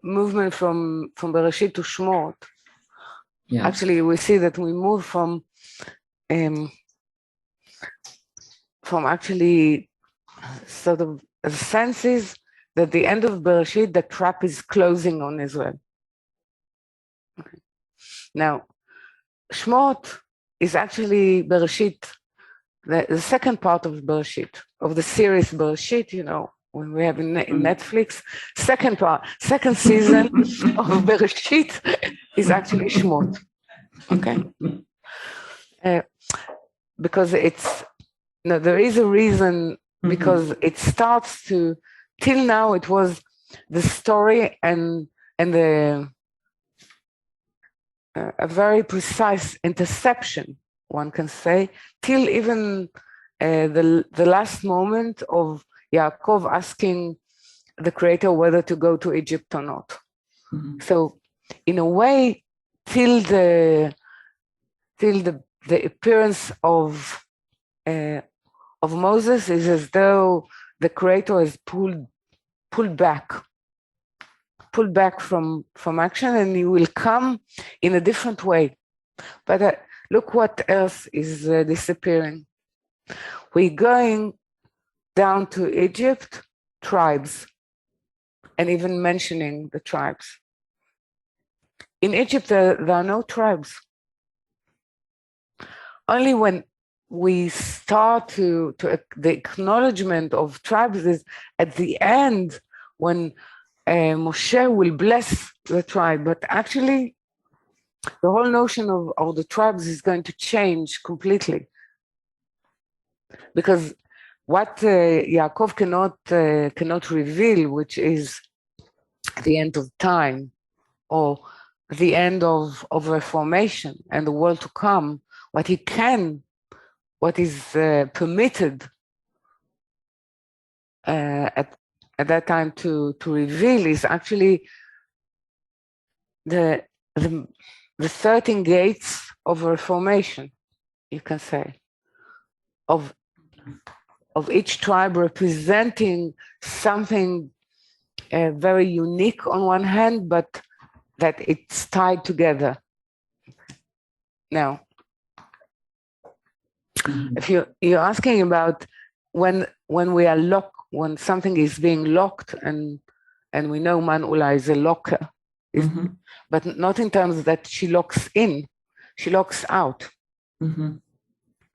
movement from Bereshit to Shemot, actually we see that we move from actually sort of the sense is that the end of Bereshit, the trap is closing on Israel. Okay. Now, Shemot is actually Bereshit, the second part of Bereshit, of the series Bereshit, you know, when we have in Netflix, second season of Bereshit is actually Shemot. Okay. Because there is a reason, because it starts to, till now it was the story and the a very precise interception, one can say, till even the last moment of Yaacov asking the Creator whether to go to Egypt or not. So, in a way, till the appearance of Moses is as though the Creator is pulled back from action, and he will come in a different way. But look what else is disappearing. We're going down to Egypt, tribes, and even mentioning the tribes. In Egypt, there are no tribes. Only when we start to the acknowledgement of tribes is at the end, when Moshe will bless the tribe, but actually the whole notion of the tribes is going to change completely, because what Yaacov cannot reveal, which is the end of time or the end of reformation and the world to come, what is permitted at that time to reveal is actually the 13 gates of reformation, you can say, of each tribe representing something very unique on one hand, but that it's tied together. Now, if you're asking about when we are locked, when something is being locked, and we know Manula is a locker, but not in terms that she locks in, she locks out.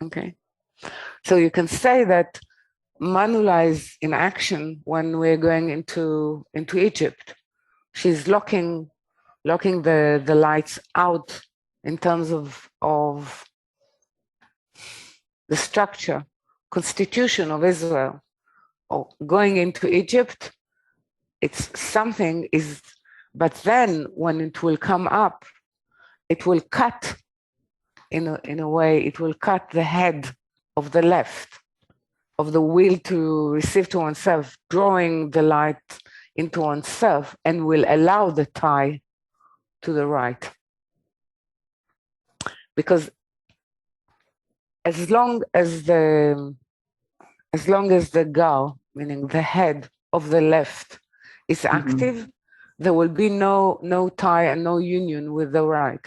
Okay, so you can say that Manula is in action when we're going into Egypt. She's locking the lights out in terms of the structure, constitution of Israel. Or going into Egypt, it's something is, but then when it will come up, it will cut in a way, it will cut the head of the left, of the will to receive to oneself, drawing the light into oneself, and will allow the tie to the right. Because as long as the gar, meaning the head of the left, is active, there will be no tie and no union with the right.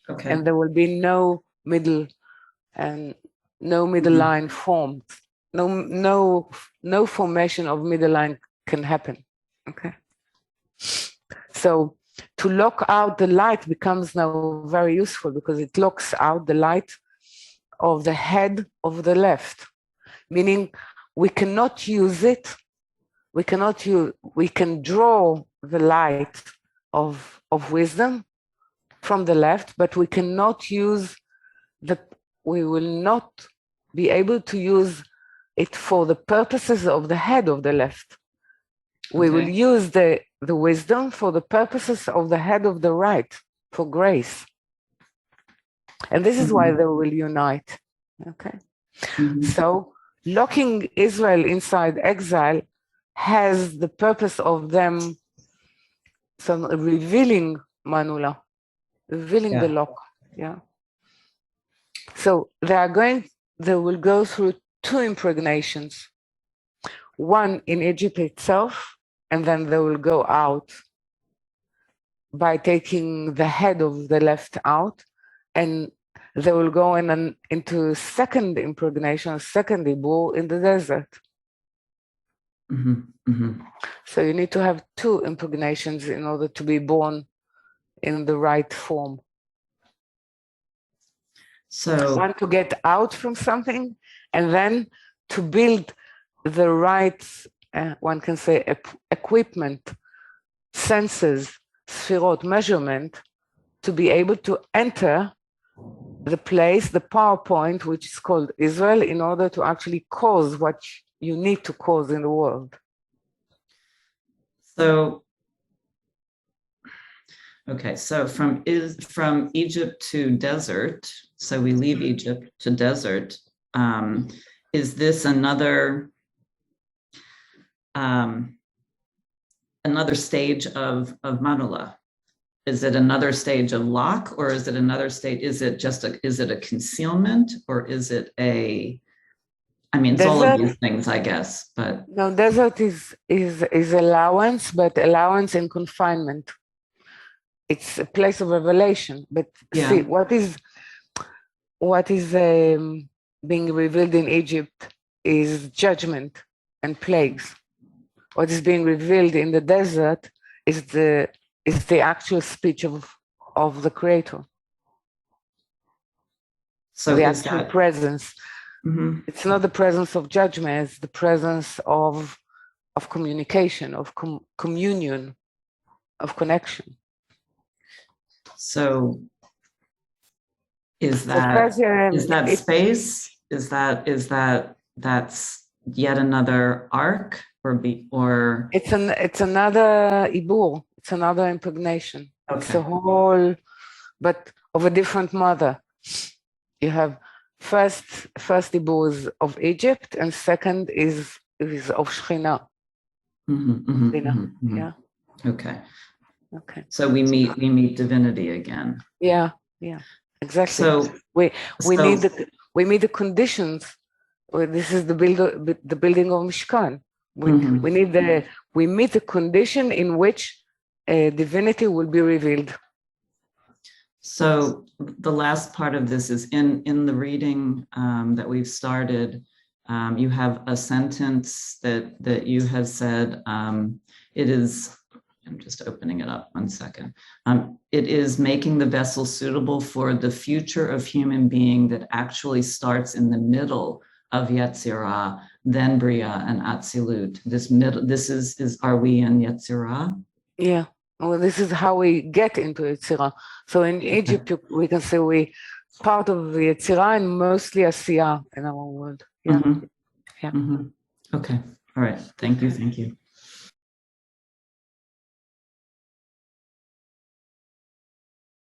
Okay. And there will be no middle line formed. No formation of middle line can happen. Okay. So to lock out the light becomes now very useful, because it locks out the light of the head of the left, meaning we cannot use it. We can draw the light of wisdom from the left, but we cannot use we will not be able to use it for the purposes of the head of the left. We will use the wisdom for the purposes of the head of the right, for grace. And this is why they will unite. Okay. So locking Israel inside exile has the purpose of them revealing Manula, revealing the lock. Yeah. So they will go through two impregnations. One in Egypt itself, and then they will go out by taking the head of the left out, and they will go into second impregnation, second ibur in the desert. So you need to have two impregnations in order to be born in the right form. So one to get out from something, and then to build the right, one can say, equipment, senses, sphirot, measurement, to be able to enter the place, the PowerPoint, which is called Israel, in order to actually cause what you need to cause in the world. So, okay, so from Egypt to desert, so we leave Egypt to desert. Is this another stage of Manula? Is it another stage of lock, or is it another stage? Is it a concealment, or is it a? I mean, it's desert, all of these things, I guess. But no, desert is allowance, but allowance and confinement. It's a place of revelation. But yeah. See, what is being revealed in Egypt is judgment and plagues. What is being revealed in the desert is the actual speech of the Creator. So the actual presence. Mm-hmm. It's not the presence of judgment, it's the presence of communication, of communion, of connection. So is that space? Is that's yet another arc, or it's another ibur, it's another impregnation. Okay. It's a whole, but of a different mother. You have first ibur is of Egypt, and second is of Shekhinah. Yeah. Okay. So we meet divinity again. Yeah, exactly. So we need the conditions. This is the building of Mishkan. We meet the condition in which divinity will be revealed. So the last part of this is in the reading that we've started. You have a sentence that you have said. It is. I'm just opening it up 1 second. It is making the vessel suitable for the future of human being that actually starts in the middle of Yetzirah, then Bria and Atzilut. This is are we in Yetzirah? Yeah. Well, this is how we get into Yetzirah. So in Egypt, we can say we part of Yetzirah and mostly Asiyah in our world. Yeah. Mm-hmm. Yeah. Mm-hmm. Okay. All right. Thank you.